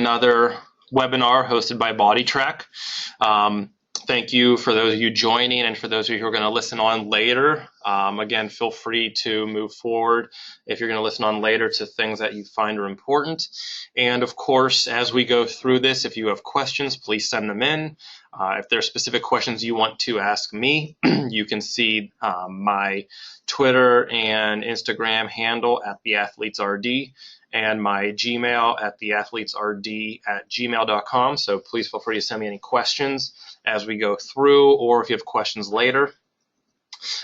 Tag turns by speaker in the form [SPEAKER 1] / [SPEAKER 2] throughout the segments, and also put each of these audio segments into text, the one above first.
[SPEAKER 1] another webinar hosted by BodyTrack. Thank you for those of you joining, and for those of you who are going to listen on later. Again, feel free to move forward if you're going to listen on later to things that you find are important. And of course, as we go through this, if you have questions, please send them in. If there are specific questions you want to ask me, you can see my Twitter and Instagram handle at theathletesrd, and my Gmail at theathletesrd@gmail.com. So please feel free to send me any questions as we go through, or if you have questions later.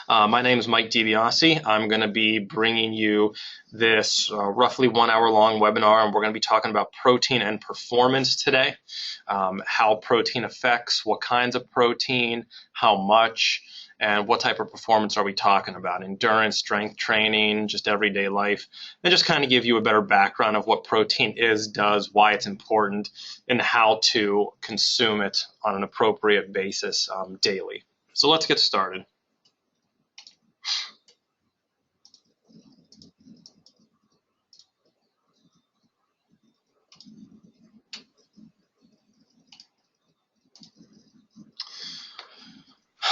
[SPEAKER 1] My name is Mike DiBiase. I'm going to be bringing you this roughly 1 hour long webinar, and we're going to be talking about protein and performance today, how protein affects, what kinds of protein, how much, and what type of performance are we talking about? Endurance, strength training, just everyday life, and just kind of give you a better background of what protein is, does, why it's important, and how to consume it on an appropriate basis daily. So let's get started.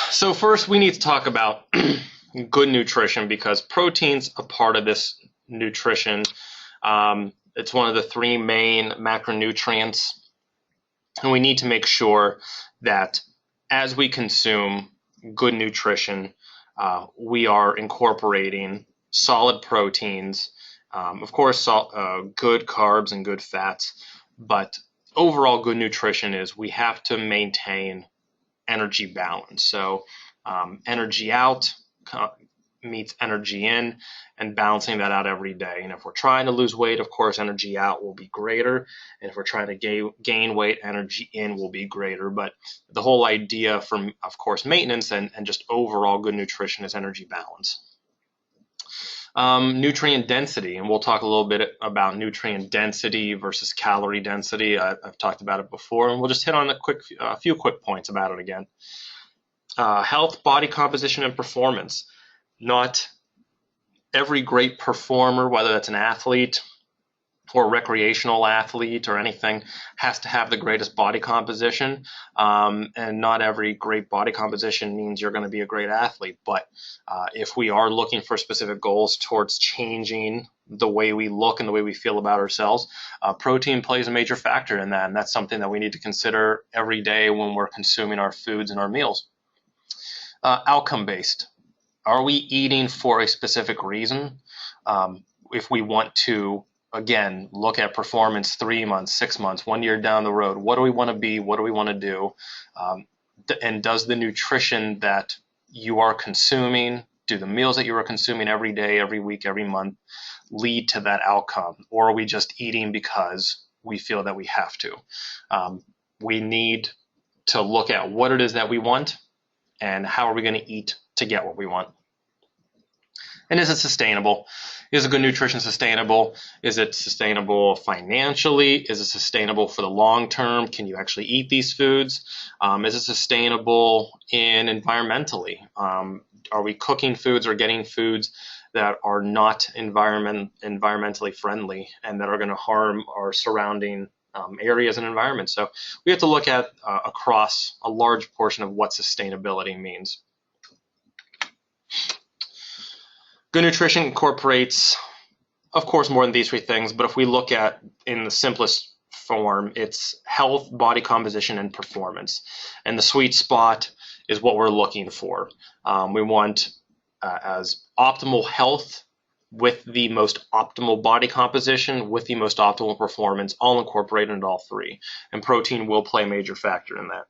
[SPEAKER 1] So first, we need to talk about good nutrition, because protein's a part of this nutrition. It's one of the three main macronutrients, and we need to make sure that as we consume good nutrition, we are incorporating solid proteins, of course, good carbs and good fats, but overall good nutrition is we have to maintain energy balance. So energy out meets energy in, and balancing that out every day. And if we're trying to lose weight, of course, energy out will be greater. And if we're trying to gain weight, energy in will be greater. But the whole idea from, of course, maintenance and just overall good nutrition is energy balance. Nutrient density, and we'll talk a little bit about nutrient density versus calorie density. I've talked about it before, and we'll just hit on a few quick points about it again. Health, body composition, and performance. Not every great performer, whether that's an athlete or a recreational athlete or anything, has to have the greatest body composition. And not every great body composition means you're going to be a great athlete. But if we are looking for specific goals towards changing the way we look and the way we feel about ourselves, protein plays a major factor in that. And that's something that we need to consider every day when we're consuming our foods and our meals. Outcome-based. Are we eating for a specific reason? If we want to, again, look at performance 3 months, 6 months, 1 year down the road, what do we want to be? What do we want to do? And does the nutrition that you are consuming, do the meals that you are consuming every day, every week, every month, lead to that outcome? Or are we just eating because we feel that we have to? We need to look at what it is that we want and how are we going to eat to get what we want. And is it sustainable? Is a good nutrition sustainable? Is it sustainable financially? Is it sustainable for the long term? Can you actually eat these foods? Is it sustainable environmentally? Are we cooking foods or getting foods that are not environmentally friendly and that are going to harm our surrounding areas and environments? So we have to look at across a large portion of what sustainability means. Good nutrition incorporates, of course, more than these three things, but if we look at in the simplest form, it's health, body composition, and performance. And the sweet spot is what we're looking for. We want as optimal health with the most optimal body composition, with the most optimal performance, all incorporated into all three. And protein will play a major factor in that.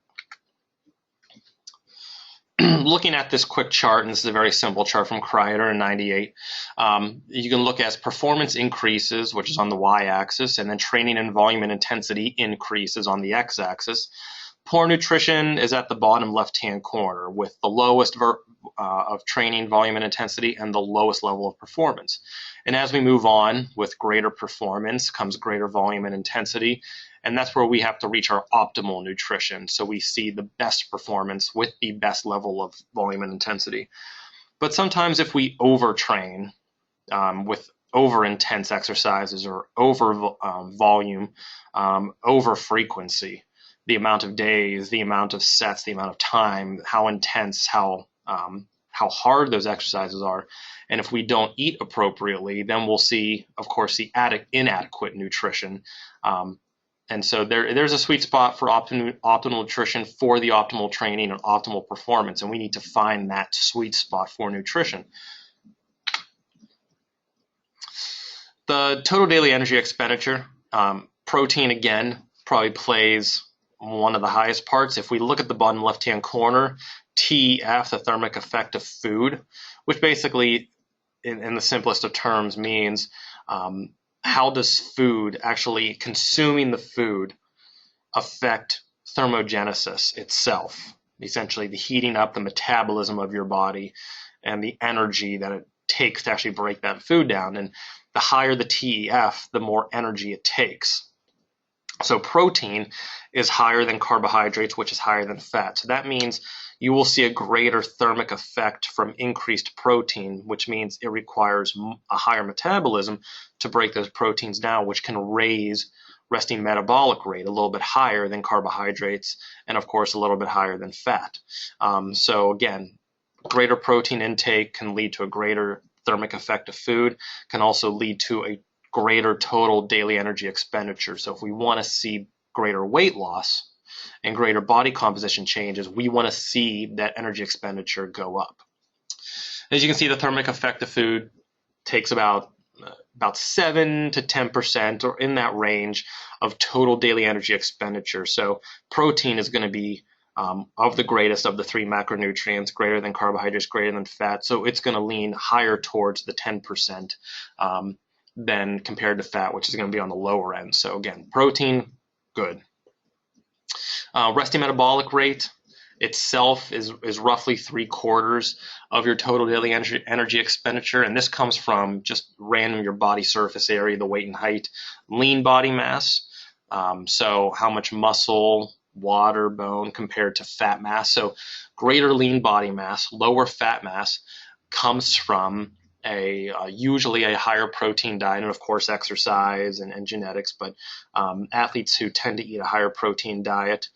[SPEAKER 1] Looking at this quick chart, and this is a very simple chart from Kreider in '98, you can look as performance increases, which is on the y-axis, and then training and volume and intensity increases on the x-axis. Poor nutrition is at the bottom left-hand corner with the lowest of training, volume, and intensity, and the lowest level of performance. And as we move on with greater performance comes greater volume and intensity, and that's where we have to reach our optimal nutrition. So we see the best performance with the best level of volume and intensity. But sometimes if we overtrain with over intense exercises or over volume, over frequency, the amount of days, the amount of sets, the amount of time, how intense, how hard those exercises are. And if we don't eat appropriately, then we'll see, of course, the inadequate nutrition. And so there's a sweet spot for optimal nutrition for the optimal training and optimal performance, and we need to find that sweet spot for nutrition. The total daily energy expenditure, protein again probably plays one of the highest parts. If we look at the bottom left-hand corner, TEF, the thermic effect of food, which basically in the simplest of terms means how does food, actually consuming the food, affect thermogenesis itself, essentially the heating up, the metabolism of your body, and the energy that it takes to actually break that food down. And the higher the TEF, the more energy it takes. So protein is higher than carbohydrates, which is higher than fat. So that means you will see a greater thermic effect from increased protein, which means it requires a higher metabolism to break those proteins down, which can raise resting metabolic rate a little bit higher than carbohydrates, and of course a little bit higher than fat. So again, greater protein intake can lead to a greater thermic effect of food, can also lead to a greater total daily energy expenditure. So if we want to see greater weight loss and greater body composition changes, we want to see that energy expenditure go up. As you can see, the thermic effect of food takes about 7 to 10%, or in that range, of total daily energy expenditure. So protein is going to be of the greatest of the three macronutrients, greater than carbohydrates, greater than fat. So it's going to lean higher towards the 10% than compared to fat, which is going to be on the lower end. So again, protein, good. Resting metabolic rate itself is roughly 3/4 of your total daily energy expenditure, and this comes from just random your body surface area, the weight and height, lean body mass, so how much muscle, water, bone compared to fat mass. So greater lean body mass, lower fat mass comes from usually a higher protein diet, and of course exercise and genetics, but athletes who tend to eat a higher protein diet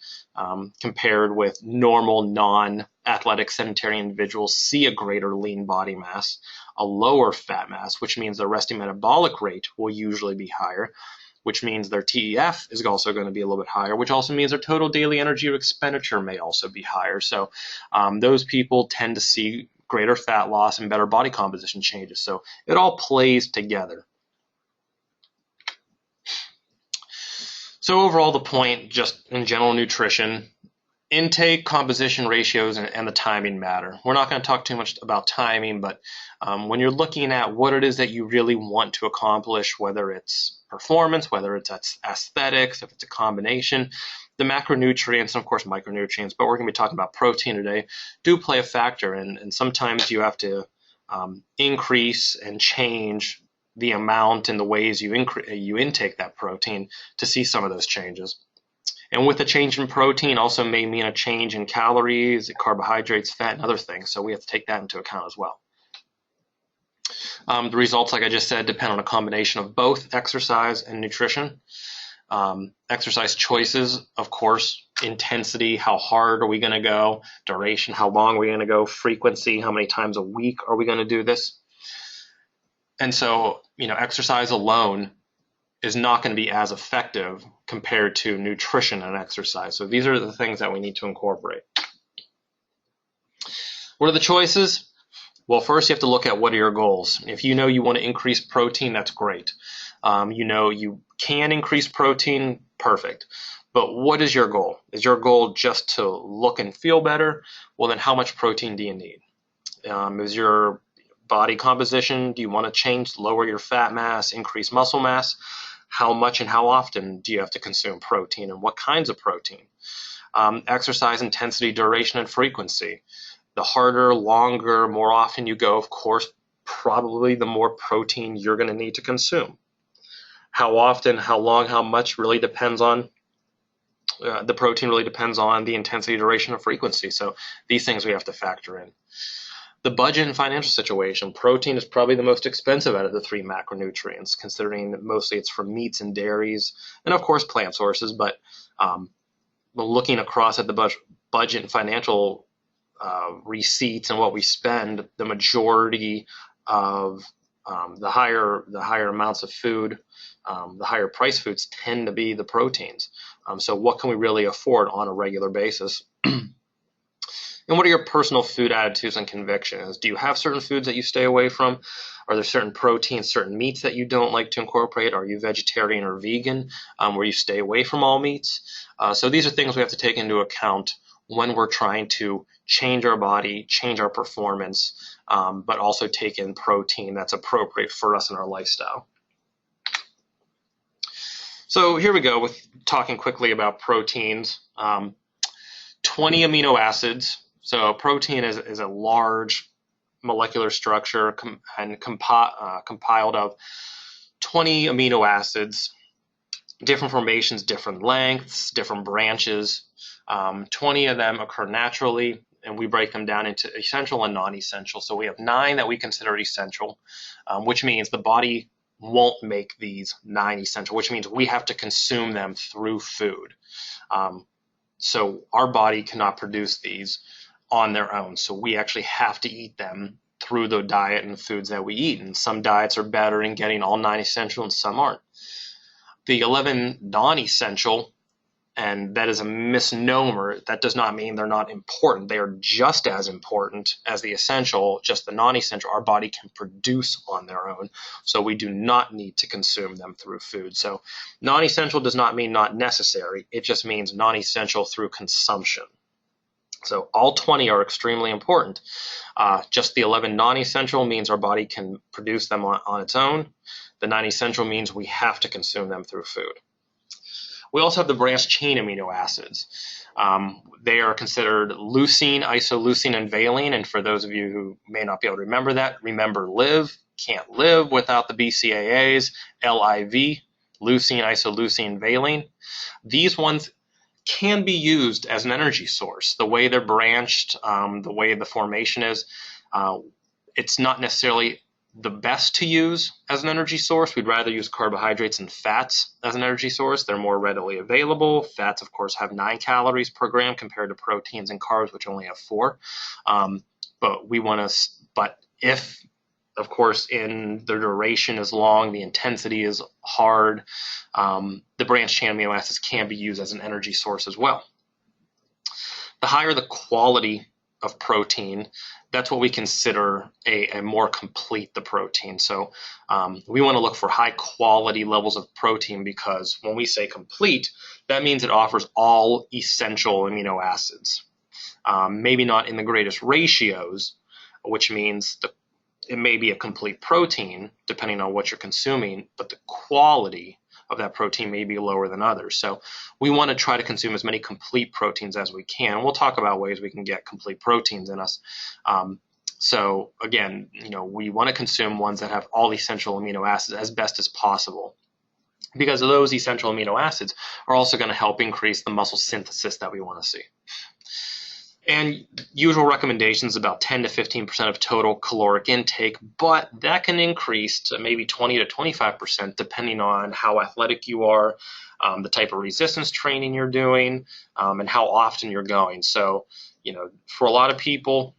[SPEAKER 1] compared with normal non-athletic sedentary individuals see a greater lean body mass, a lower fat mass, which means their resting metabolic rate will usually be higher, which means their TEF is also going to be a little bit higher, which also means their total daily energy expenditure may also be higher. So those people tend to see greater fat loss and better body composition changes. So it all plays together. So overall, the point, just in general nutrition, intake, composition ratios, and the timing matter. We're not going to talk too much about timing, but when you're looking at what it is that you really want to accomplish, whether it's performance, whether it's aesthetics, if it's a combination, the macronutrients, and of course micronutrients, but we're going to be talking about protein today, do play a factor. And sometimes you have to increase and change the amount and the ways you intake that protein to see some of those changes. And with a change in protein also may mean a change in calories, carbohydrates, fat, and other things. So we have to take that into account as well. The results, like I just said, depend on a combination of both exercise and nutrition. Exercise choices, of course, intensity, how hard are we going to go, duration, how long are we going to go, frequency, how many times a week are we going to do this. And so, exercise alone is not going to be as effective compared to nutrition and exercise. So these are the things that we need to incorporate. What are the choices? Well, first you have to look at what are your goals. If you know you want to increase protein, that's great. You can increase protein, perfect. But what is your goal? Is your goal just to look and feel better? Well, then how much protein do you need? Is your body composition, do you want to change, lower your fat mass, increase muscle mass? How much and how often do you have to consume protein, and what kinds of protein? Exercise intensity, duration, and frequency. The harder, longer, more often you go, of course, probably the more protein you're going to need to consume. How often, how long, how much really depends on the protein, really depends on the intensity, duration, and frequency. So these things we have to factor in. the budget and financial situation. Protein is probably the most expensive out of the three macronutrients, considering mostly it's from meats and dairies, and of course plant sources. But looking across at the budget and financial receipts and what we spend, the majority of the higher amounts of food, the higher price foods tend to be the proteins. So what can we really afford on a regular basis? And what are your personal food attitudes and convictions? Do you have certain foods that you stay away from? Are there certain proteins, certain meats that you don't like to incorporate? Are you vegetarian or vegan, where you stay away from all meats? So these are things we have to take into account when we're trying to change our body, change our performance, but also take in protein that's appropriate for us in our lifestyle. So here we go with talking quickly about proteins. 20 amino acids. So protein is a large molecular structure compiled of 20 amino acids, different formations, different lengths, different branches. 20 of them occur naturally, and we break them down into essential and non-essential. So we have 9 that we consider essential, which means the body won't make these 9 essential, which means we have to consume them through food. So our body cannot produce these on their own. So we actually have to eat them through the diet and foods that we eat. And some diets are better in getting all 9 essential and some aren't. The 11 non-essential, and that is a misnomer. That does not mean they're not important. They are just as important as the essential, just the non-essential our body can produce on their own. So we do not need to consume them through food. So non-essential does not mean not necessary. It just means non-essential through consumption. So all 20 are extremely important. Just the 11 non-essential means our body can produce them on its own. The 9 essential means we have to consume them through food. We also have the branched chain amino acids. They are considered leucine, isoleucine, and valine. And for those of you who may not be able to remember that, remember LIV. Can't live without the BCAAs, LIV, leucine, isoleucine, valine. These ones can be used as an energy source. The way they're branched, the way the formation is, it's not necessarily the best to use as an energy source. We'd rather use carbohydrates and fats as an energy source. They're more readily available. Fats, of course, have 9 calories per gram compared to proteins and carbs, which only have 4. But if, of course, in the duration is long, the intensity is hard, the branched chain amino acids can be used as an energy source as well. The higher the quality of protein, that's what we consider a more complete the protein. So we want to look for high quality levels of protein, because when we say complete, that means it offers all essential amino acids. Maybe not in the greatest ratios, which means it may be a complete protein depending on what you're consuming, but the quality of that protein may be lower than others. So we want to try to consume as many complete proteins as we can. We'll talk about ways we can get complete proteins in us. So again, we want to consume ones that have all essential amino acids as best as possible, because those essential amino acids are also going to help increase the muscle synthesis that we want to see. And usual recommendations about 10 to 15% of total caloric intake, but that can increase to maybe 20 to 25% depending on how athletic you are, the type of resistance training you're doing, and how often you're going. So, for a lot of people,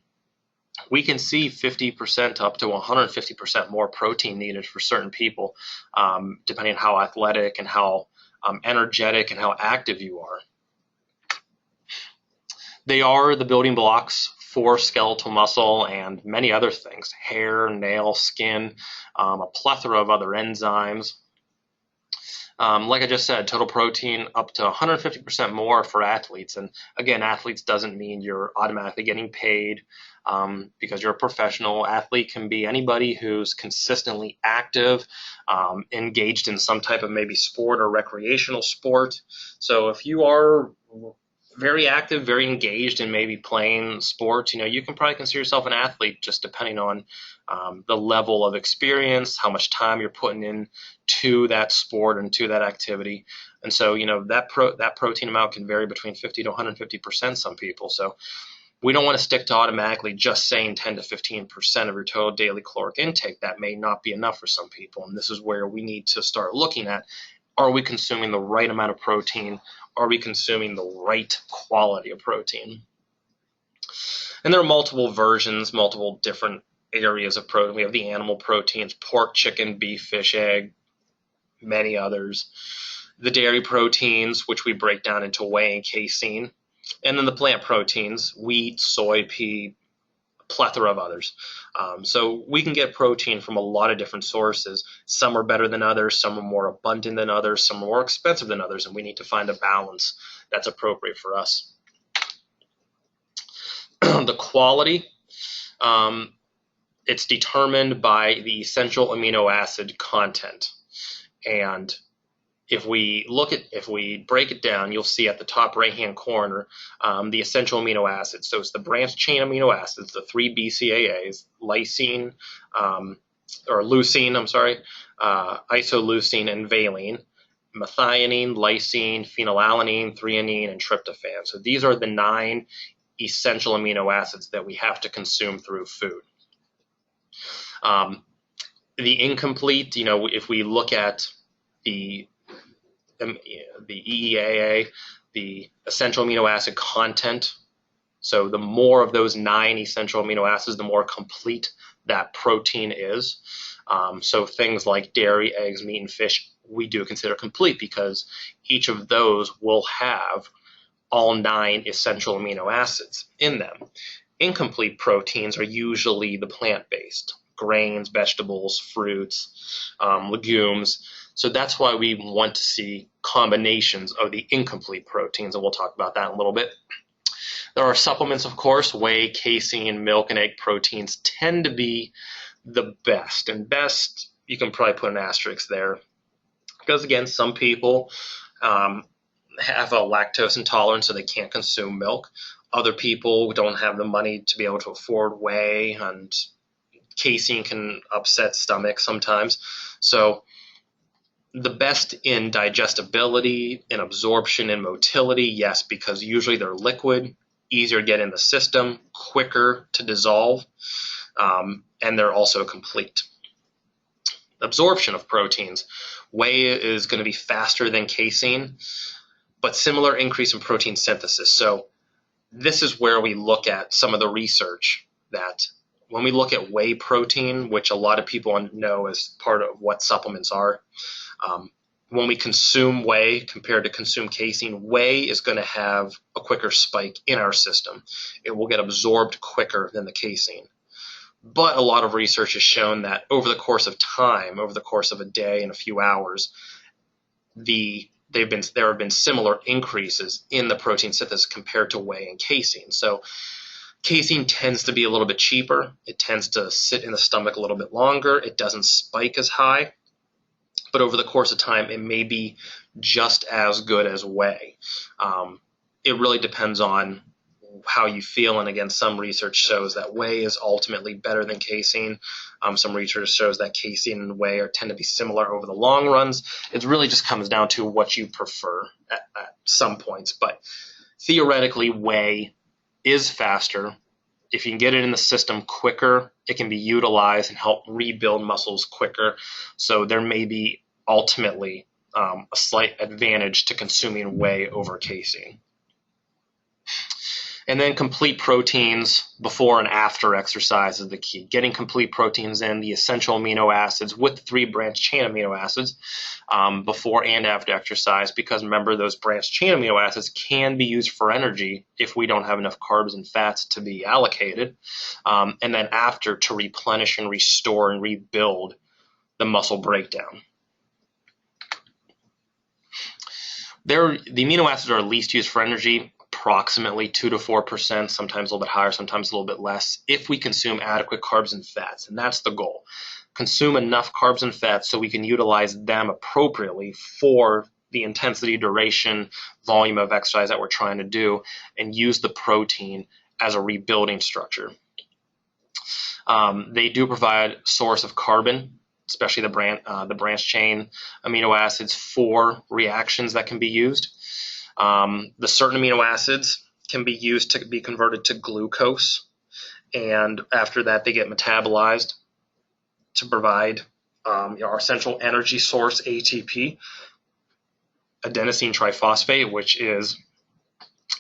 [SPEAKER 1] we can see 50% up to 150% more protein needed for certain people, depending on how athletic and how energetic and how active you are. They are the building blocks for skeletal muscle and many other things: hair, nail, skin, a plethora of other enzymes. Like I just said, total protein up to 150% more for athletes. And again, athletes doesn't mean you're automatically getting paid because you're a professional. Athlete can be anybody who's consistently active, engaged in some type of maybe sport or recreational sport. So if you are very active, very engaged in maybe playing sports, you can probably consider yourself an athlete, just depending on the level of experience, how much time you're putting in to that sport and to that activity. And so, that protein amount can vary between 50 to 150% some people. So We don't want to stick to automatically just saying 10 to 15% of your total daily caloric intake. That may not be enough for some people, and this is where we need to start looking at, are we consuming the right amount of protein? Are we consuming the right quality of protein? And there are multiple versions, multiple different areas of protein. We have the animal proteins, pork, chicken, beef, fish, egg, many others. The dairy proteins, which we break down into whey and casein. And then the plant proteins, wheat, soy, pea, plethora of others. So we can get protein from a lot of different sources. Some are better than others, some are more abundant than others, some are more expensive than others, and we need to find a balance that's appropriate for us. The quality, it's determined by the essential amino acid content. And if we break it down, you'll see at the top right-hand corner the essential amino acids. So it's the branched chain amino acids, the 3 BCAAs, lysine, isoleucine, and valine, methionine, lysine, phenylalanine, threonine, and tryptophan. So these are the 9 essential amino acids that we have to consume through food. The incomplete, if we look at the EEAA, the essential amino acid content, so the more of those 9 essential amino acids, the more complete that protein is. So things like dairy, eggs, meat, and fish, we do consider complete because each of those will have all 9 essential amino acids in them. Incomplete proteins are usually the plant-based, grains, vegetables, fruits, legumes. So that's why we want to see combinations of the incomplete proteins, and we'll talk about that in a little bit. There are supplements, of course. Whey, casein, milk, and egg proteins tend to be the best. And best, you can probably put an asterisk there. Because, again, some people have a lactose intolerance, so they can't consume milk. Other people don't have the money to be able to afford whey, and casein can upset stomachs sometimes. So the best in digestibility, in absorption, and motility, yes, because usually they're liquid, easier to get in the system, quicker to dissolve, and they're also complete. Absorption of proteins. Whey is going to be faster than casein, but similar increase in protein synthesis. So this is where we look at some of the research that when we look at whey protein, which a lot of people know as part of what supplements are, when we consume whey compared to consume casein, whey is going to have a quicker spike in our system. It will get absorbed quicker than the casein. But a lot of research has shown that over the course of time, over the course of a day and a few hours, there have been similar increases in the protein synthesis compared to whey and casein. So casein tends to be a little bit cheaper. It tends to sit in the stomach a little bit longer. It doesn't spike as high. But over the course of time, it may be just as good as whey. It really depends on how you feel. And again, some research shows that whey is ultimately better than casein. Some research shows that casein and whey tend to be similar over the long runs. It really just comes down to what you prefer at some points. But theoretically, whey is faster. If you can get it in the system quicker, it can be utilized and help rebuild muscles quicker. So there may be ultimately a slight advantage to consuming whey over casein. And then complete proteins before and after exercise is the key. Getting complete proteins in, the essential amino acids with the 3 branched chain amino acids before and after exercise, because remember, those branched chain amino acids can be used for energy if we don't have enough carbs and fats to be allocated, and then after to replenish and restore and rebuild the muscle breakdown. The amino acids are least used for energy, approximately 2 to 4%, sometimes a little bit higher, sometimes a little bit less, if we consume adequate carbs and fats. And that's the goal. Consume enough carbs and fats so we can utilize them appropriately for the intensity, duration, volume of exercise that we're trying to do, and use the protein as a rebuilding structure. They do provide a source of carbon, especially the branched chain amino acids, for reactions that can be used. The certain amino acids can be used to be converted to glucose, and after that they get metabolized to provide our essential energy source, ATP, adenosine triphosphate, which is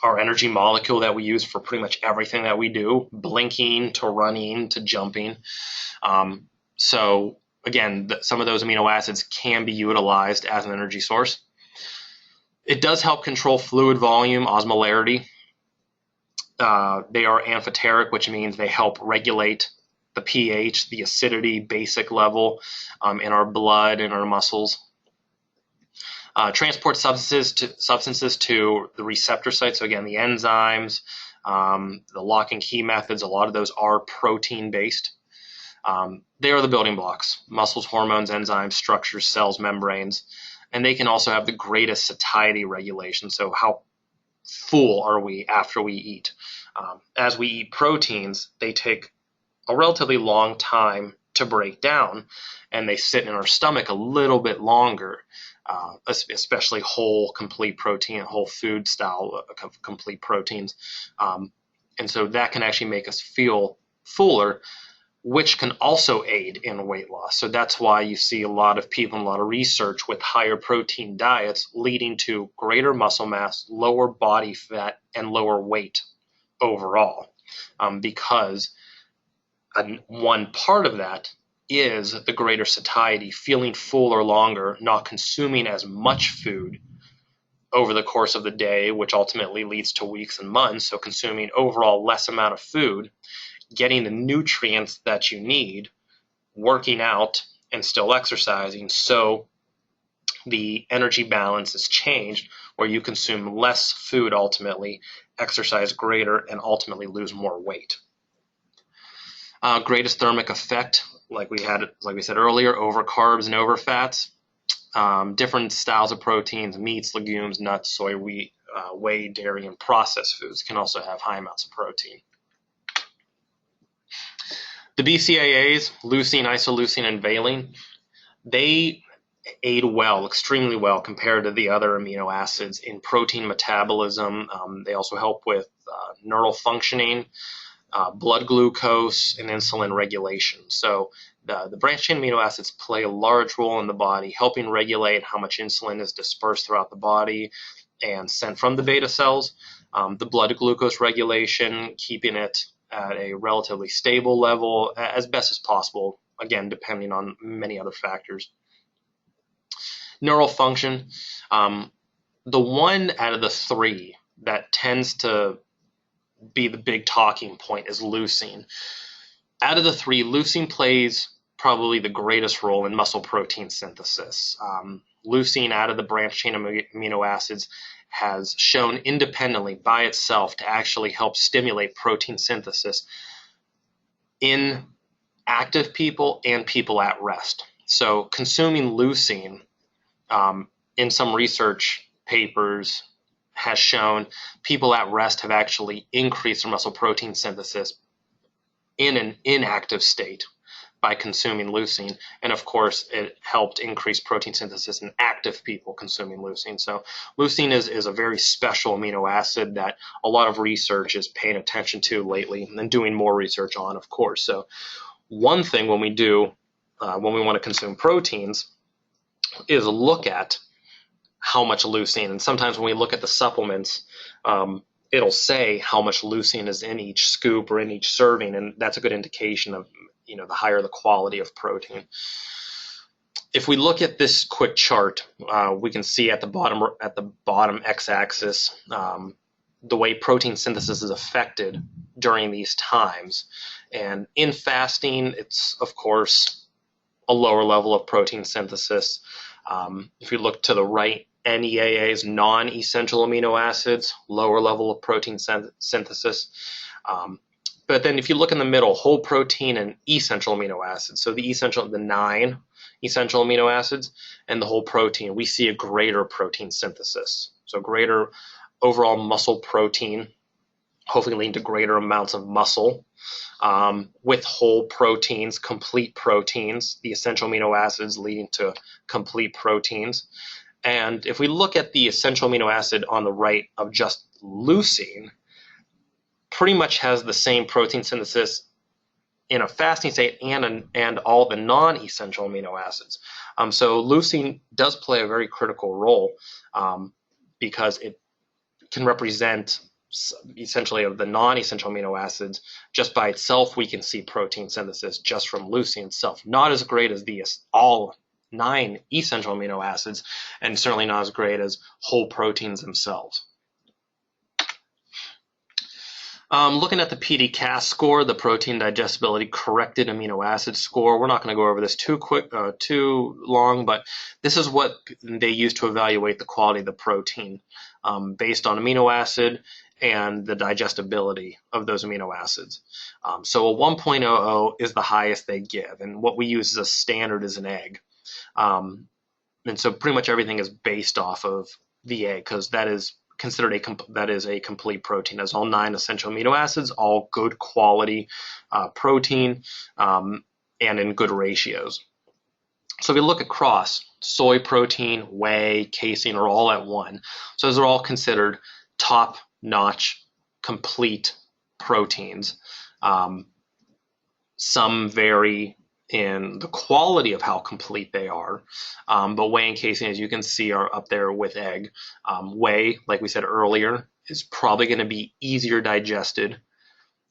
[SPEAKER 1] our energy molecule that we use for pretty much everything that we do, blinking to running to jumping. So again, some of those amino acids can be utilized as an energy source. It does help control fluid volume, osmolarity. They are amphoteric, which means they help regulate the pH, the acidity, basic level in our blood and our muscles. Transport substances to the receptor site. So again, the enzymes, the lock and key methods, a lot of those are protein-based. They are the building blocks: muscles, hormones, enzymes, structures, cells, membranes, and they can also have the greatest satiety regulation. So how full are we after we eat? As we eat proteins, they take a relatively long time to break down, and they sit in our stomach a little bit longer, especially whole, complete protein, whole food style, complete proteins. And so that can actually make us feel fuller, which can also aid in weight loss. So that's why you see a lot of people, a lot of research with higher protein diets leading to greater muscle mass, lower body fat, and lower weight overall, because one part of that is the greater satiety, feeling fuller longer, not consuming as much food over the course of the day, which ultimately leads to weeks and months. So consuming overall less amount of food, getting the nutrients that you need, working out and still exercising. So the energy balance is changed, where you consume less food ultimately, exercise greater, and ultimately lose more weight. Greatest thermic effect, like we said earlier, over carbs and over fats. Different styles of proteins, meats, legumes, nuts, soy, wheat, whey, dairy, and processed foods can also have high amounts of protein. The BCAAs, leucine, isoleucine, and valine, they aid well, extremely well, compared to the other amino acids in protein metabolism. They also help with neural functioning, blood glucose, and insulin regulation. So the branched-chain amino acids play a large role in the body, helping regulate how much insulin is dispersed throughout the body and sent from the beta cells, the blood glucose regulation, keeping it at a relatively stable level as best as possible, again, depending on many other factors. Neural function, the one out of the three that tends to be the big talking point is leucine. Out of the three, leucine plays probably the greatest role in muscle protein synthesis. Leucine, out of the branched chain amino acids, has shown independently by itself to actually help stimulate protein synthesis in active people and people at rest. So consuming leucine, in some research papers, has shown people at rest have actually increased their muscle protein synthesis in an inactive state by consuming leucine. And of course, it helped increase protein synthesis in active people consuming leucine. So leucine is a very special amino acid that a lot of research is paying attention to lately and doing more research on, of course. So one thing when we want to consume proteins is look at how much leucine. And sometimes when we look at the supplements, it'll say how much leucine is in each scoop or in each serving, and that's a good indication of, the higher the quality of protein. If we look at this quick chart, we can see at the bottom x-axis the way protein synthesis is affected during these times. And in fasting, it's of course a lower level of protein synthesis. If you look to the right, NEAAs, non-essential amino acids, lower level of protein synthesis. But then if you look in the middle, whole protein and essential amino acids, so the 9 essential amino acids and the whole protein, we see a greater protein synthesis. So greater overall muscle protein, hopefully leading to greater amounts of muscle, with whole proteins, complete proteins, the essential amino acids leading to complete proteins. And if we look at the essential amino acid on the right of just leucine, pretty much has the same protein synthesis in a fasting state and all the non-essential amino acids. So leucine does play a very critical role because it can represent essentially of the non-essential amino acids. Just by itself, we can see protein synthesis just from leucine itself. Not as great as the all 9 essential amino acids, and certainly not as great as whole proteins themselves. Looking at the PD-CAS score, the protein digestibility corrected amino acid score. We're not going to go over this too long, but this is what they use to evaluate the quality of the protein based on amino acid and the digestibility of those amino acids. So a 1.00 is the highest they give, and what we use as a standard is an egg. And so pretty much everything is based off of the egg, because that is considered a complete protein. It has all 9 essential amino acids, all good quality protein, and in good ratios. So if you look across, soy protein, whey, casein are all at 1. So those are all considered top-notch complete proteins. Some vary in the quality of how complete they are, but whey and casein, as you can see, are up there with egg. Whey, like we said earlier, is probably going to be easier digested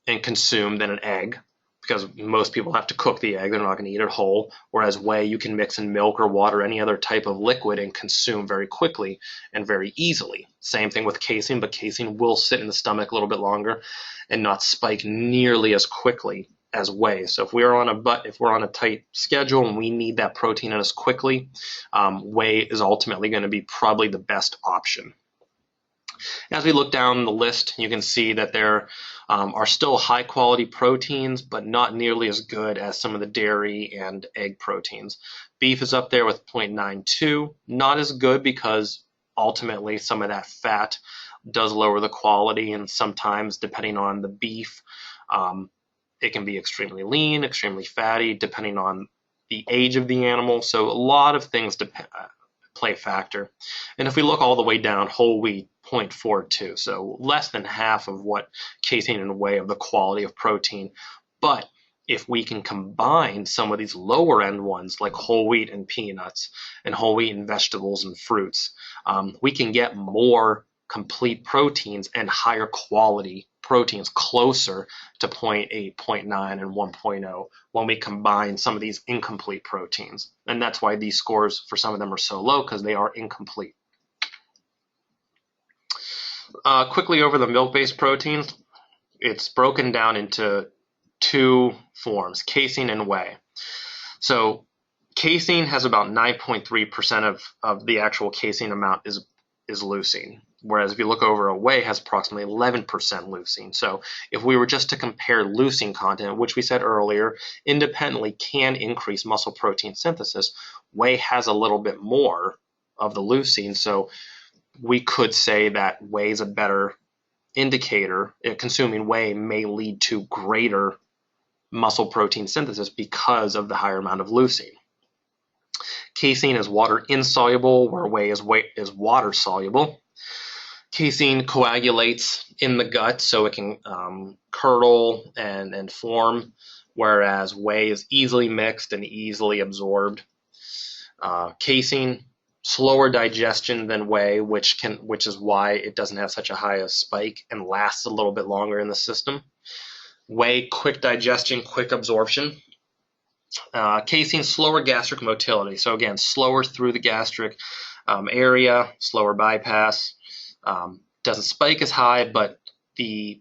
[SPEAKER 1] and consumed than an egg, because most people have to cook the egg. They're not going to eat it whole, whereas whey you can mix in milk or water, any other type of liquid, and consume very quickly and very easily. Same thing with casein, but casein will sit in the stomach a little bit longer and not spike nearly as quickly as whey. So if we're on a tight schedule and we need that protein in us quickly, whey is ultimately going to be probably the best option. As we look down the list, you can see that there are still high quality proteins, but not nearly as good as some of the dairy and egg proteins. Beef is up there with 0.92, not as good because ultimately some of that fat does lower the quality, and sometimes depending on the beef, it can be extremely lean, extremely fatty, depending on the age of the animal. So a lot of things play a factor. And if we look all the way down, whole wheat, 0.42, so less than half of what casein and whey of the quality of protein. But if we can combine some of these lower end ones like whole wheat and peanuts and whole wheat and vegetables and fruits, we can get more complete proteins and higher quality proteins closer to 0.8, 0.9, and 1.0 when we combine some of these incomplete proteins. And that's why these scores for some of them are so low, because they are incomplete. Quickly over the milk-based proteins, it's broken down into 2 forms, casein and whey. So casein has about 9.3% of the actual casein amount is leucine. Whereas if you look over a whey, has approximately 11% leucine. So if we were just to compare leucine content, which we said earlier, independently can increase muscle protein synthesis, whey has a little bit more of the leucine. So we could say that whey is a better indicator. Consuming whey may lead to greater muscle protein synthesis because of the higher amount of leucine. Casein is water insoluble, where whey is water soluble. Casein coagulates in the gut, so it can curdle and form, whereas whey is easily mixed and easily absorbed. Casein, slower digestion than whey, which is why it doesn't have such a high spike and lasts a little bit longer in the system. Whey, quick digestion, quick absorption. Casein, slower gastric motility. So again, slower through the gastric area, slower bypass. Doesn't spike as high, but if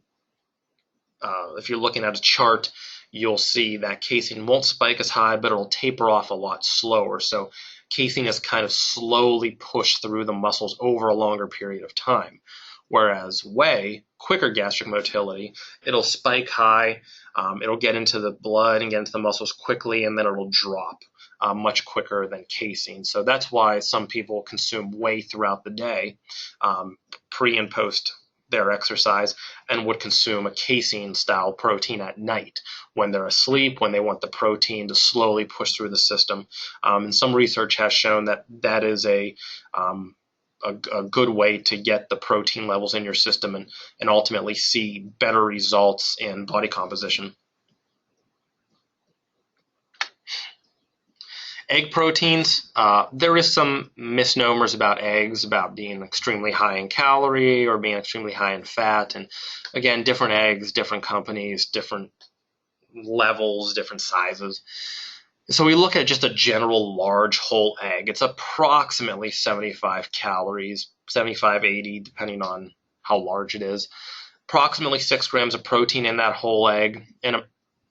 [SPEAKER 1] you're looking at a chart, you'll see that casein won't spike as high, but it'll taper off a lot slower. So casein is kind of slowly pushed through the muscles over a longer period of time. Whereas whey, quicker gastric motility, it'll spike high, it'll get into the blood and get into the muscles quickly, and then it'll drop much quicker than casein. So that's why some people consume whey throughout the day, pre and post their exercise, and would consume a casein-style protein at night when they're asleep, when they want the protein to slowly push through the system. And some research has shown that that is a a good way to get the protein levels in your system and ultimately see better results in body composition. Egg proteins, there is some misnomers about eggs, about being extremely high in calorie or being extremely high in fat. And again, different eggs, different companies, different levels, different sizes. So we look at just a general large whole egg. It's approximately 75 calories, 75, 80, depending on how large it is. Approximately 6 grams of protein in that whole egg, and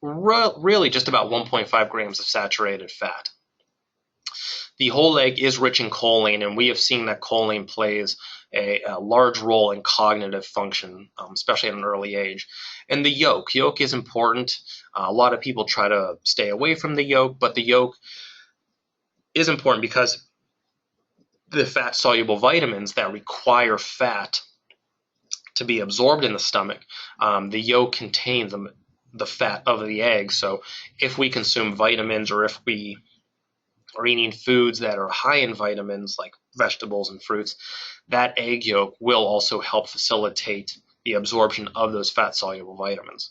[SPEAKER 1] really just about 1.5 grams of saturated fat. The whole egg is rich in choline, and we have seen that choline plays a large role in cognitive function, especially at an early age. And the yolk is important. A lot of people try to stay away from the yolk, but the yolk is important because the fat-soluble vitamins that require fat to be absorbed in the stomach, the yolk contains the fat of the egg. So if we consume vitamins, or if we are eating foods that are high in vitamins like vegetables and fruits, that egg yolk will also help facilitate the absorption of those fat-soluble vitamins.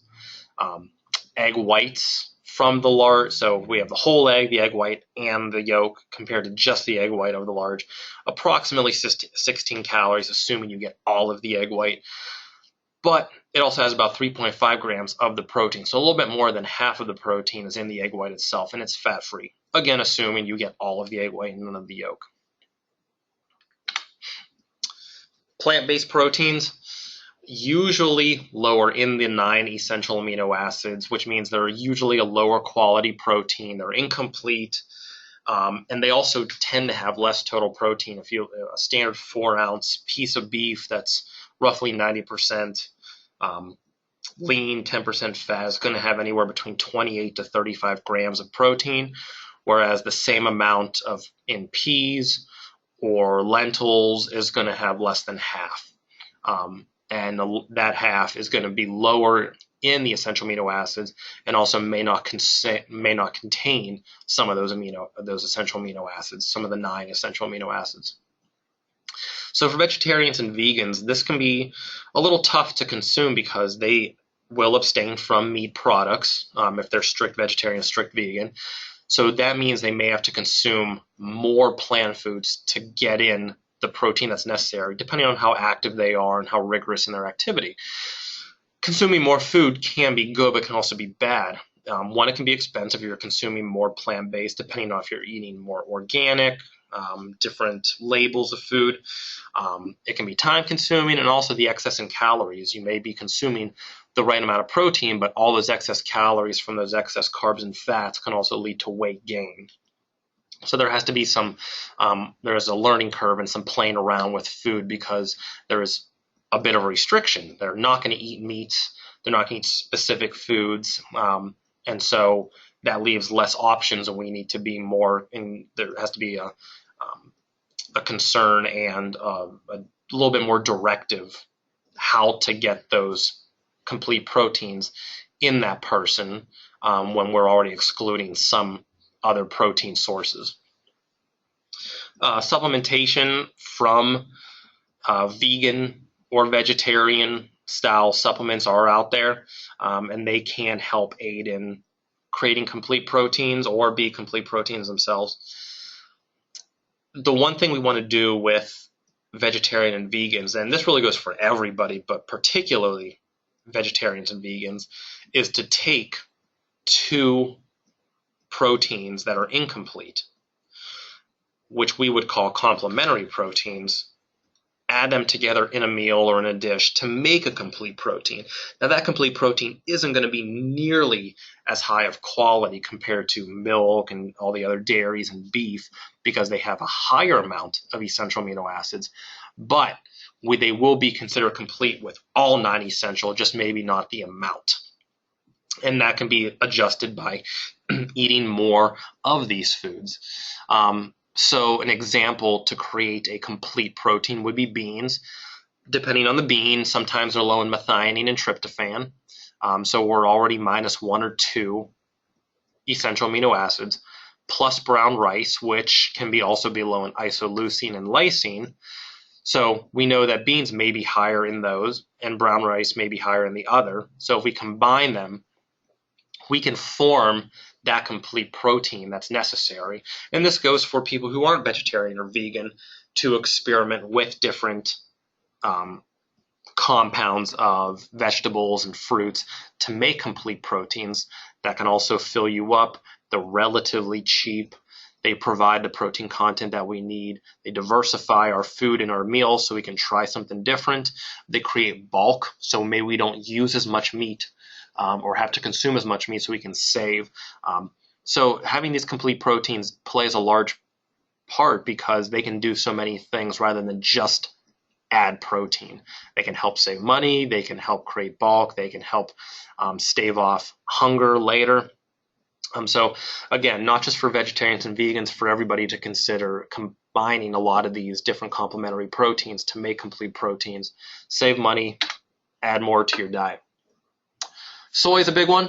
[SPEAKER 1] Egg whites from the large, so we have the whole egg, the egg white, and the yolk compared to just the egg white of the large, approximately 16 calories, assuming you get all of the egg white. But it also has about 3.5 grams of the protein, so a little bit more than half of the protein is in the egg white itself, and it's fat-free. Again, assuming you get all of the egg white and none of the yolk. Plant-based proteins, usually lower in the 9 essential amino acids, which means they're usually a lower quality protein. They're incomplete, and they also tend to have less total protein. If you a standard 4-ounce piece of beef that's roughly 90% lean, 10% fat, is going to have anywhere between 28 to 35 grams of protein, whereas the same amount in peas or lentils is going to have less than half. And that half is going to be lower in the essential amino acids, and also may not contain some of those essential amino acids, some of the 9 essential amino acids. So for vegetarians and vegans, this can be a little tough to consume because they will abstain from meat products if they're strict vegetarian, strict vegan. So that means they may have to consume more plant foods to get in the protein that's necessary, depending on how active they are and how rigorous in their activity. Consuming more food can be good, but can also be bad. One, it can be expensive if you're consuming more plant-based, depending on if you're eating more organic, different labels of food. It can be time-consuming, and also the excess in calories. You may be consuming the right amount of protein, but all those excess calories from those excess carbs and fats can also lead to weight gain. So there has to be there's a learning curve and some playing around with food, because there is a bit of a restriction. They're not going to eat meats. They're not going to eat specific foods. And so that leaves less options, and we need to be more there has to be a concern and a little bit more directive how to get those complete proteins in that person when we're already excluding some other protein sources. Supplementation from vegan or vegetarian style supplements are out there, and they can help aid in creating complete proteins or be complete proteins themselves. The one thing we want to do with vegetarian and vegans, and this really goes for everybody, but particularly vegetarians and vegans, is to take 2 proteins that are incomplete, which we would call complementary proteins, add them together in a meal or in a dish to make a complete protein. Now, that complete protein isn't going to be nearly as high of quality compared to milk and all the other dairies and beef, because they have a higher amount of essential amino acids, but they will be considered complete with all 9 essential, just maybe not the amount. And that can be adjusted by eating more of these foods. So an example to create a complete protein would be beans. Depending on the bean, sometimes they're low in methionine and tryptophan. So we're already minus 1 or 2 essential amino acids, plus brown rice, which can also be low in isoleucine and lysine. So we know that beans may be higher in those and brown rice may be higher in the other. So if we combine them, we can form that complete protein that's necessary. And this goes for people who aren't vegetarian or vegan to experiment with different compounds of vegetables and fruits to make complete proteins that can also fill you up. They're relatively cheap. They provide the protein content that we need. They diversify our food and our meals so we can try something different. They create bulk, so maybe we don't use as much meat or have to consume as much meat so we can save. So having these complete proteins plays a large part because they can do so many things rather than just add protein. They can help save money. They can help create bulk. They can help stave off hunger later. So again, not just for vegetarians and vegans, for everybody to consider combining a lot of these different complementary proteins to make complete proteins, save money, add more to your diet. Soy is a big one.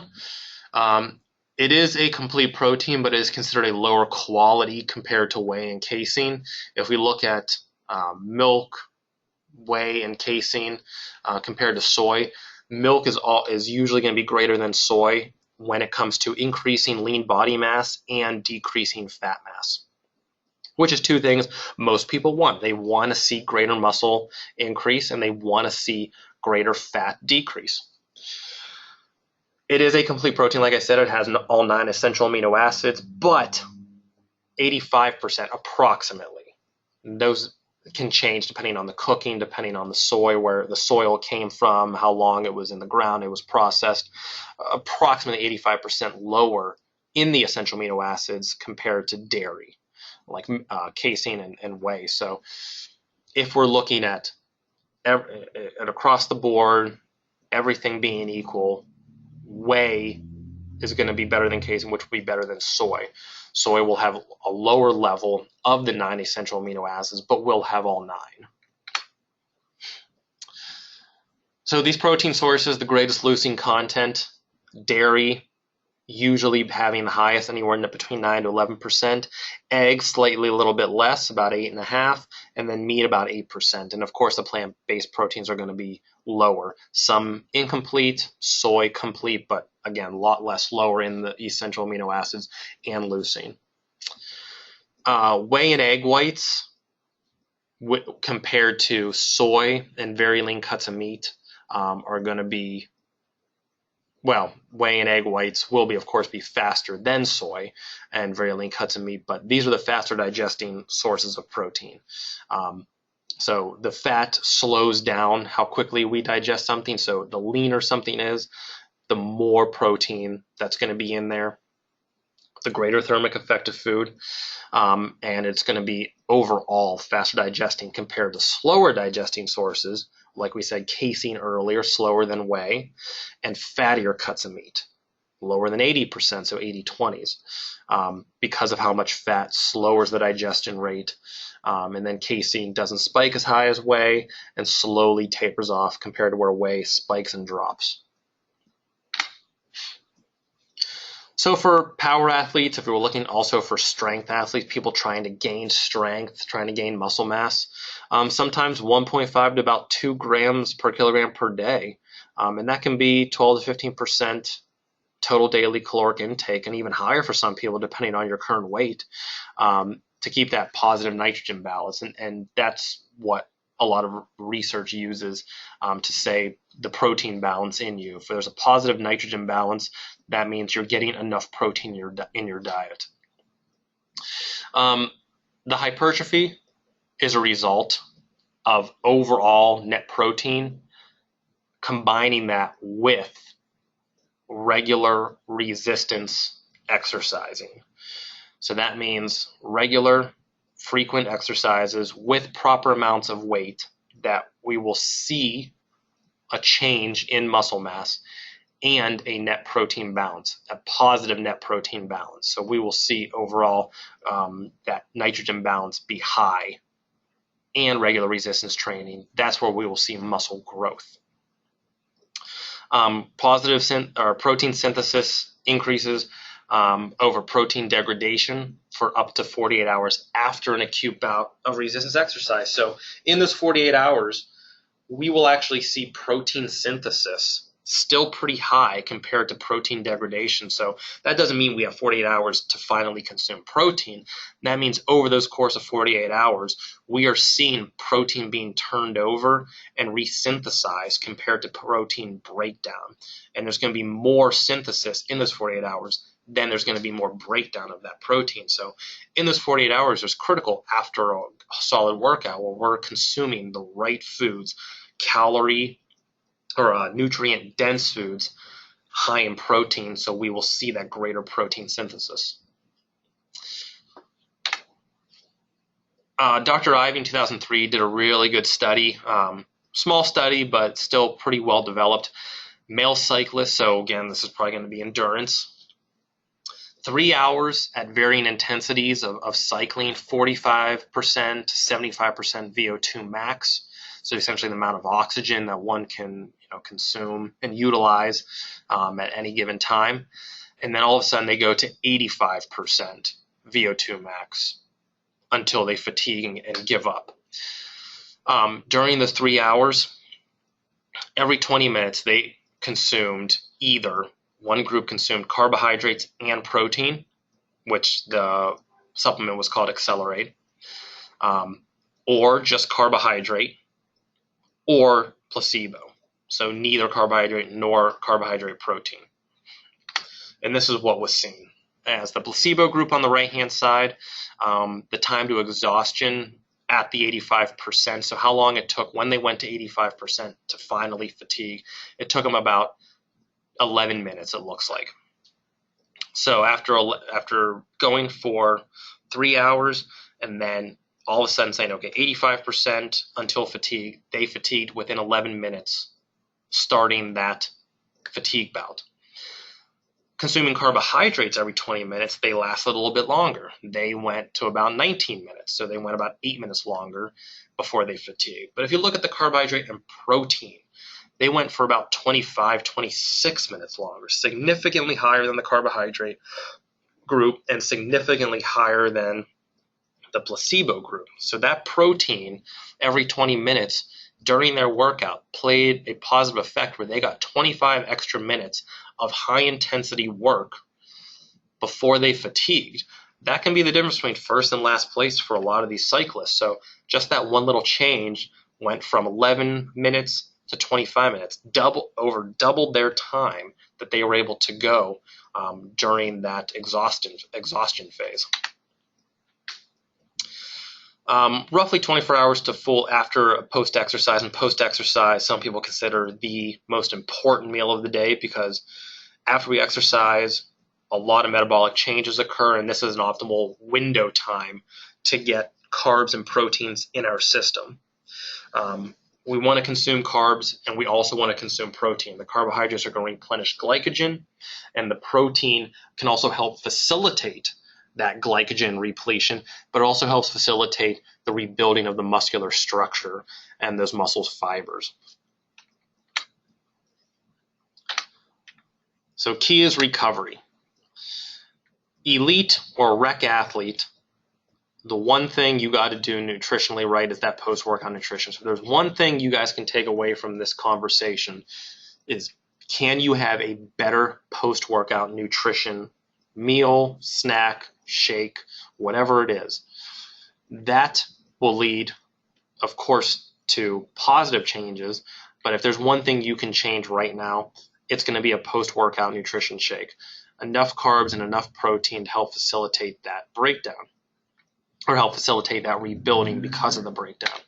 [SPEAKER 1] It is a complete protein, but it is considered a lower quality compared to whey and casein. If we look at milk, whey, and casein compared to soy, milk is usually going to be greater than soy when it comes to increasing lean body mass and decreasing fat mass, which is two things most people want. They want to see greater muscle increase and they want to see greater fat decrease. It is a complete protein. Like I said, it has all 9 essential amino acids, but 85% approximately. Those can change depending on the cooking, depending on the soy, where the soil came from, how long it was in the ground, it was processed. Approximately 85% lower in the essential amino acids compared to dairy, like casein and whey. So if we're looking at across the board, everything being equal, whey is going to be better than casein, which will be better than soy. Soy will have a lower level of the 9 essential amino acids, but will have all 9. So these protein sources, the greatest leucine content, dairy usually having the highest, anywhere between 9 to 11%, eggs slightly a little bit less, about 8.5%, and then meat about 8%. And of course the plant-based proteins are going to be lower. Some incomplete, soy complete, but again, a lot less lower in the essential amino acids and leucine. Whey and egg whites compared to soy and very lean cuts of meat are going to be, well, whey and egg whites will be, of course, be faster than soy and very lean cuts of meat, but these are the faster digesting sources of protein. So the fat slows down how quickly we digest something. So the leaner something is, the more protein that's going to be in there, the greater thermic effect of food, and it's going to be overall faster digesting compared to slower digesting sources, like we said, casein earlier, slower than whey, and fattier cuts of meat, lower than 80%, so 80-20s, because of how much fat lowers the digestion rate. And then casein doesn't spike as high as whey and slowly tapers off compared to where whey spikes and drops. So for power athletes, if we were looking also for strength athletes, people trying to gain strength, trying to gain muscle mass, sometimes 1.5 to about 2 grams per kilogram per day. And that can be 12 to 15% total daily caloric intake, and even higher for some people depending on your current weight, to keep that positive nitrogen balance. And that's what a lot of research uses to say the protein balance in you. If there's a positive nitrogen balance, that means you're getting enough protein in your diet. The hypertrophy is a result of overall net protein, combining that with regular resistance exercising. So that means regular, frequent exercises with proper amounts of weight that we will see a change in muscle mass and a net protein balance, a positive net protein balance. So we will see overall that nitrogen balance be high, and regular resistance training. That's where we will see muscle growth. Positive protein synthesis increases over protein degradation for up to 48 hours after an acute bout of resistance exercise. So in those 48 hours, we will actually see protein synthesis still pretty high compared to protein degradation. So that doesn't mean we have 48 hours to finally consume protein. That means over those course of 48 hours, we are seeing protein being turned over and resynthesized compared to protein breakdown. And there's going to be more synthesis in those 48 hours than there's going to be more breakdown of that protein. So in those 48 hours, there's critical after a solid workout where we're consuming the right foods, calorie or nutrient-dense foods, high in protein, so we will see that greater protein synthesis. Dr. Ivey in 2003 did a really good study, small study, but still pretty well developed. Male cyclists, so again, this is probably going to be endurance. 3 hours at varying intensities of cycling, 45% to 75% VO2 max. So essentially the amount of oxygen that one can consume and utilize at any given time. And then all of a sudden they go to 85% VO2 max until they fatigue and give up. During the 3 hours, every 20 minutes they consumed either one group consumed carbohydrates and protein, which the supplement was called Accelerate, or just carbohydrate, or placebo. So neither carbohydrate nor carbohydrate protein. And this is what was seen. As the placebo group on the right-hand side, the time to exhaustion at the 85%, so how long it took when they went to 85% to finally fatigue, it took them about 11 minutes, it looks like. So after going for 3 hours and then all of a sudden saying, okay, 85% until fatigue, they fatigued within 11 minutes starting that fatigue bout. Consuming carbohydrates every 20 minutes, they lasted a little bit longer. They went to about 19 minutes, so they went about 8 minutes longer before they fatigued. But if you look at the carbohydrate and protein, they went for about 25, 26 minutes longer, significantly higher than the carbohydrate group and significantly higher than the placebo group. So that protein every 20 minutes during their workout played a positive effect where they got 25 extra minutes of high intensity work before they fatigued. That can be the difference between first and last place for a lot of these cyclists. So just that one little change went from 11 minutes to 25 minutes, doubled their time that they were able to go during that exhaustion phase. Roughly 24 hours to full after post-exercise, and post-exercise some people consider the most important meal of the day because after we exercise, a lot of metabolic changes occur, and this is an optimal window time to get carbs and proteins in our system. We want to consume carbs, and we also want to consume protein. The carbohydrates are going to replenish glycogen, and the protein can also help facilitate that glycogen repletion, but it also helps facilitate the rebuilding of the muscular structure and those muscle fibers. So key is recovery. Elite or rec athlete, the one thing you got to do nutritionally right is that post-workout nutrition. So there's one thing you guys can take away from this conversation is, can you have a better post-workout nutrition meal, snack, shake, whatever it is? That will lead, of course, to positive changes, but if there's one thing you can change right now, it's going to be a post-workout nutrition shake. Enough carbs and enough protein to help facilitate that breakdown, or help facilitate that rebuilding because of the breakdown.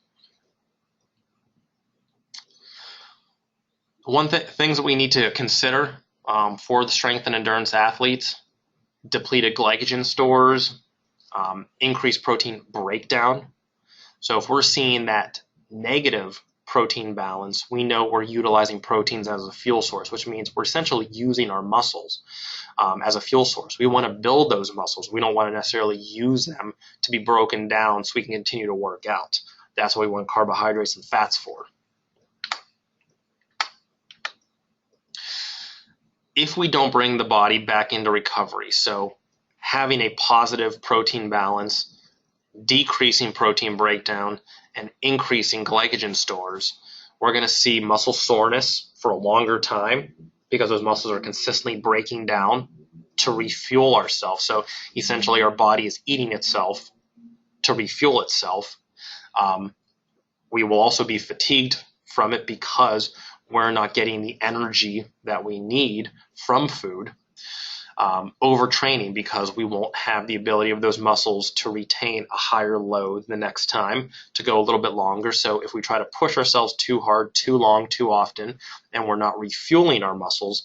[SPEAKER 1] Things that we need to consider for the strength and endurance athletes: depleted glycogen stores, increased protein breakdown. So if we're seeing that negative protein balance, we know we're utilizing proteins as a fuel source, which means we're essentially using our muscles as a fuel source. We want to build those muscles. We don't want to necessarily use them to be broken down so we can continue to work out. That's what we want carbohydrates and fats for. If we don't bring the body back into recovery, so having a positive protein balance, decreasing protein breakdown, and increasing glycogen stores, we're going to see muscle soreness for a longer time because those muscles are consistently breaking down to refuel ourselves. So essentially our body is eating itself to refuel itself. We will also be fatigued from it because we're not getting the energy that we need from food. Overtraining because we won't have the ability of those muscles to retain a higher load the next time to go a little bit longer. So if we try to push ourselves too hard, too long, too often, and we're not refueling our muscles,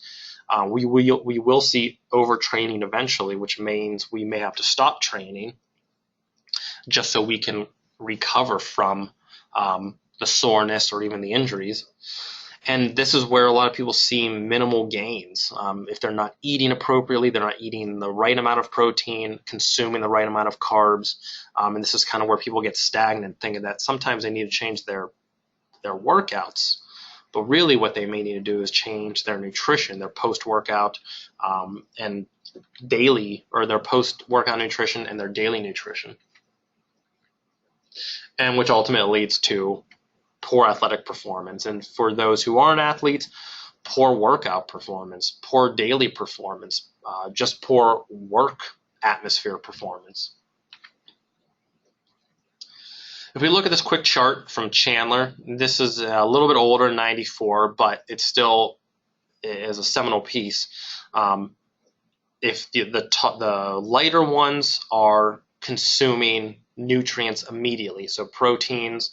[SPEAKER 1] we will see overtraining eventually, which means we may have to stop training just so we can recover from the soreness or even the injuries. And this is where a lot of people see minimal gains. If they're not eating appropriately, they're not eating the right amount of protein, consuming the right amount of carbs. And this is kind of where people get stagnant, thinking that sometimes they need to change their workouts. But really what they may need to do is change their nutrition, their post-workout and daily, or their post-workout nutrition and their daily nutrition. And which ultimately leads to poor athletic performance. And for those who aren't athletes, poor workout performance, poor daily performance, just poor work atmosphere performance. If we look at this quick chart from Chandler, this is a little bit older, 94, but it still is a seminal piece. If the lighter ones are consuming nutrients immediately, so proteins,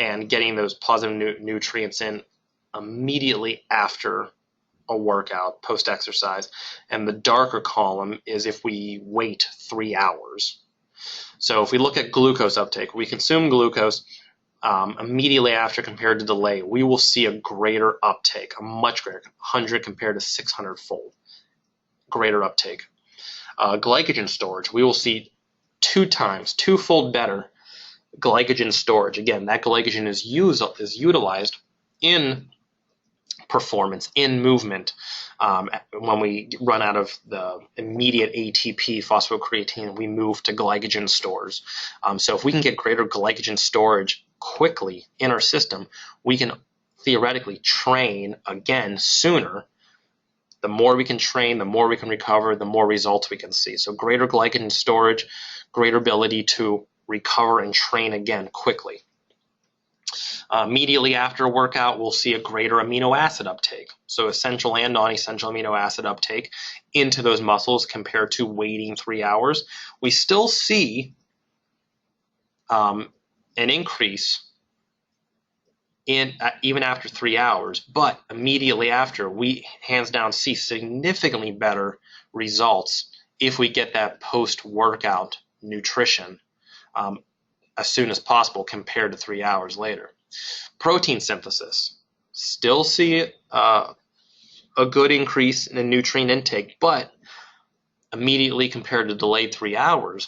[SPEAKER 1] and getting those positive nutrients in immediately after a workout, post-exercise. And the darker column is if we wait 3 hours. So if we look at glucose uptake, we consume glucose immediately after compared to delay, we will see a greater uptake, a much greater, 100 compared to 600-fold greater uptake. Glycogen storage, we will see 2 times, 2-fold better glycogen storage. Again, that glycogen is utilized in performance, in movement. When we run out of the immediate ATP, phosphocreatine, we move to glycogen stores. So if we can get greater glycogen storage quickly in our system, we can theoretically train again sooner. The more we can train, the more we can recover, the more results we can see. So greater glycogen storage, greater ability to recover and train again quickly. Immediately after a workout, we'll see a greater amino acid uptake. So essential and non-essential amino acid uptake into those muscles compared to waiting 3 hours. We still see an increase even after 3 hours, but immediately after, we hands down see significantly better results if we get that post-workout nutrition as soon as possible compared to 3 hours later. Protein synthesis, still see a good increase in nutrient intake, but immediately compared to delayed 3 hours,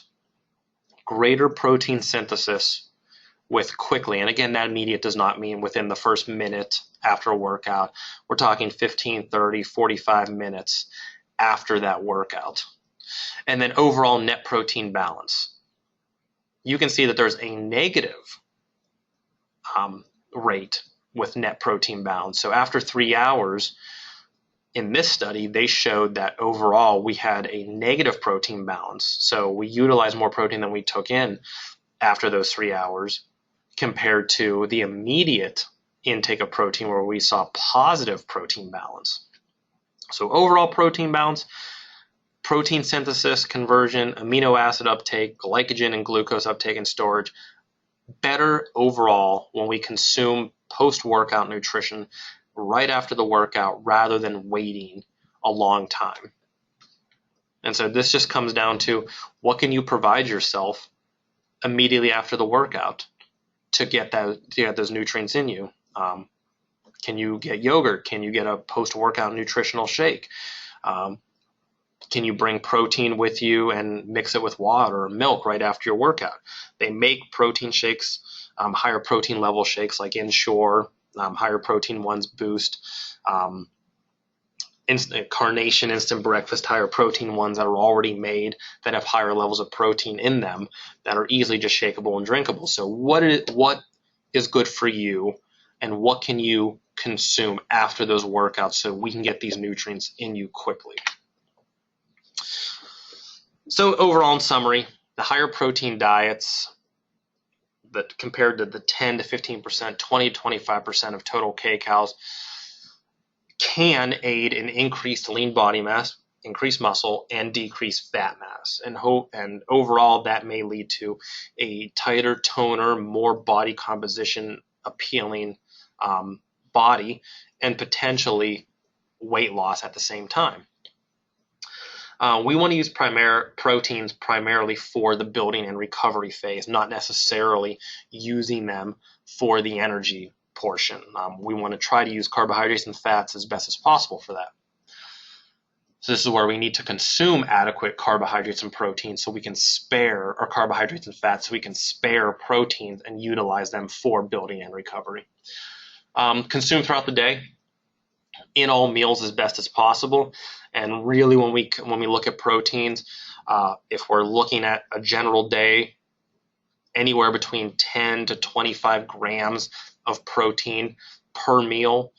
[SPEAKER 1] greater protein synthesis with quickly. And again, that immediate does not mean within the first minute after a workout. We're talking 15, 30, 45 minutes after that workout. And then overall net protein balance. You can see that there's a negative rate with net protein balance. So after 3 hours, in this study, they showed that overall we had a negative protein balance. So we utilized more protein than we took in after those 3 hours compared to the immediate intake of protein where we saw positive protein balance. So overall protein balance, protein synthesis, conversion, amino acid uptake, glycogen and glucose uptake and storage, better overall when we consume post-workout nutrition right after the workout rather than waiting a long time. And so this just comes down to what can you provide yourself immediately after the workout to get those nutrients in you. Can you get yogurt? Can you get a post-workout nutritional shake? Can you bring protein with you and mix it with water or milk right after your workout? They make protein shakes, higher protein level shakes like Ensure, higher protein ones Boost. Carnation instant breakfast, higher protein ones that are already made that have higher levels of protein in them that are easily just shakeable and drinkable. So what is good for you, and what can you consume after those workouts so we can get these nutrients in you quickly? So overall, in summary, the higher protein diets that compared to the 10 to 15%, 20 to 25% of total kcals can aid in increased lean body mass, increased muscle, and decreased fat mass. And overall, that may lead to a tighter, toner, more body composition appealing body, and potentially weight loss at the same time. We want to use proteins primarily for the building and recovery phase, not necessarily using them for the energy portion. We want to try to use carbohydrates and fats as best as possible for that. So this is where we need to consume adequate carbohydrates and proteins so we can spare, or carbohydrates and fats, so we can spare proteins and utilize them for building and recovery. Consume throughout the day in all meals as best as possible. And really, when we look at proteins, if we're looking at a general day, anywhere between 10 to 25 grams of protein per meal,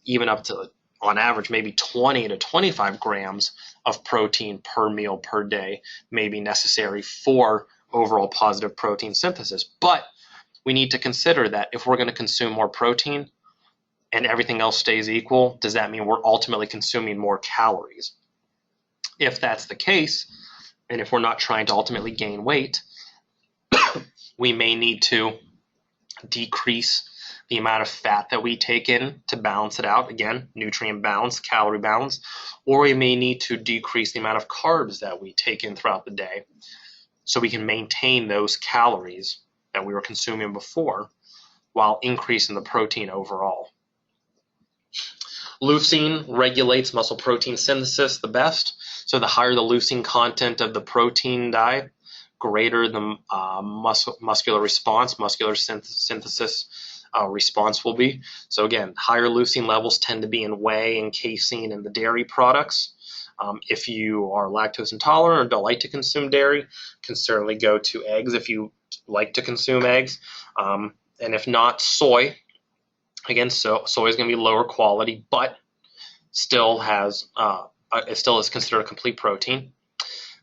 [SPEAKER 1] even up to, on average, maybe 20 to 25 grams of protein per meal per day may be necessary for overall positive protein synthesis. But we need to consider that if we're going to consume more protein and everything else stays equal, does that mean we're ultimately consuming more calories? If that's the case, and if we're not trying to ultimately gain weight, we may need to decrease the amount of fat that we take in to balance it out. Again, nutrient balance, calorie balance. Or we may need to decrease the amount of carbs that we take in throughout the day so we can maintain those calories that we were consuming before while increasing the protein overall. Leucine regulates muscle protein synthesis the best. So the higher the leucine content of the protein diet, greater the muscular response, muscular synthesis response will be. So again, higher leucine levels tend to be in whey and casein and the dairy products. If you are lactose intolerant or don't like to consume dairy, can certainly go to eggs if you like to consume eggs. And if not, soy. Again, soy is going to be lower quality, but still has it still is considered a complete protein.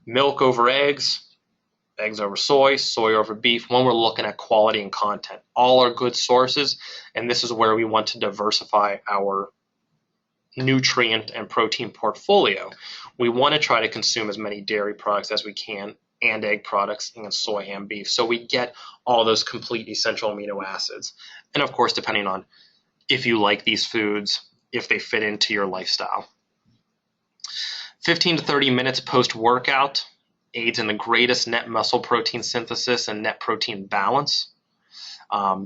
[SPEAKER 1] Milk over eggs, eggs over soy, soy over beef, when we're looking at quality and content. All are good sources, and this is where we want to diversify our nutrient and protein portfolio. We want to try to consume as many dairy products as we can, and egg products, and soy and beef, so we get all those complete essential amino acids. And of course, depending on if you like these foods, if they fit into your lifestyle. 15 to 30 minutes post-workout aids in the greatest net muscle protein synthesis and net protein balance.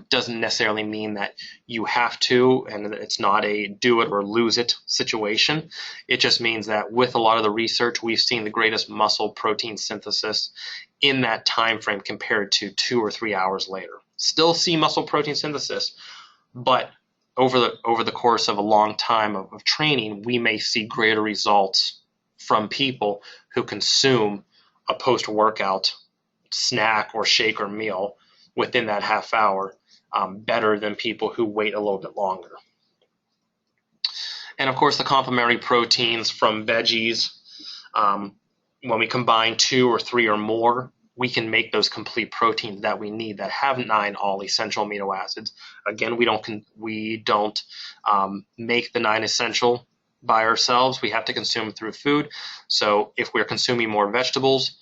[SPEAKER 1] Doesn't necessarily mean that you have to, and it's not a do it or lose it situation. It just means that with a lot of the research, we've seen the greatest muscle protein synthesis in that time frame compared to 2 or 3 hours later. Still see muscle protein synthesis, but over the course of a long time of training, we may see greater results from people who consume a post-workout snack or shake or meal within that half hour, better than people who wait a little bit longer. And of course, the complementary proteins from veggies, when we combine 2 or 3 or more, we can make those complete proteins that we need that have 9 all essential amino acids. Again, we don't make the 9 essential by ourselves. We have to consume through food. So if we're consuming more vegetables,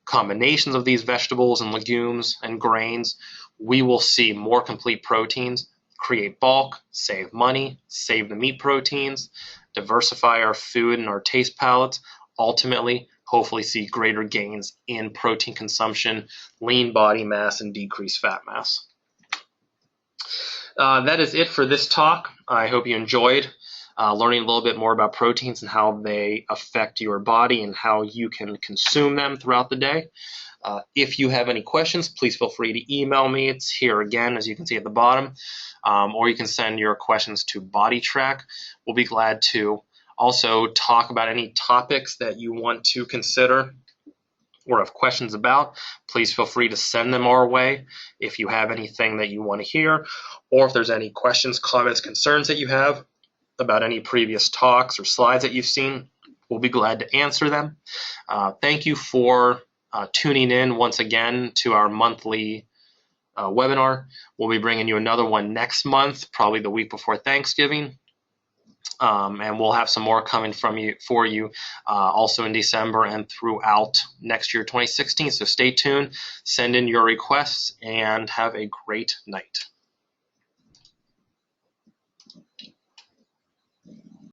[SPEAKER 1] combinations of these vegetables and legumes and grains, we will see more complete proteins, create bulk, save money, save the meat proteins, diversify our food and our taste palates, ultimately hopefully see greater gains in protein consumption, lean body mass, and decreased fat mass. That is it for this talk. I hope you enjoyed learning a little bit more about proteins and how they affect your body and how you can consume them throughout the day. If you have any questions, please feel free to email me. It's here again, as you can see at the bottom. Or you can send your questions to BodyTrack. We'll be glad to Also, talk about any topics that you want to consider or have questions about. Please feel free to send them our way if you have anything that you want to hear, or if there's any questions, comments, concerns that you have about any previous talks or slides that you've seen. We'll be glad to answer them. Thank you for tuning in once again to our monthly webinar. We'll be bringing you another one next month, probably the week before Thanksgiving. And we'll have some more coming for you also in December and throughout next year, 2016. So stay tuned, send in your requests, and have a great night.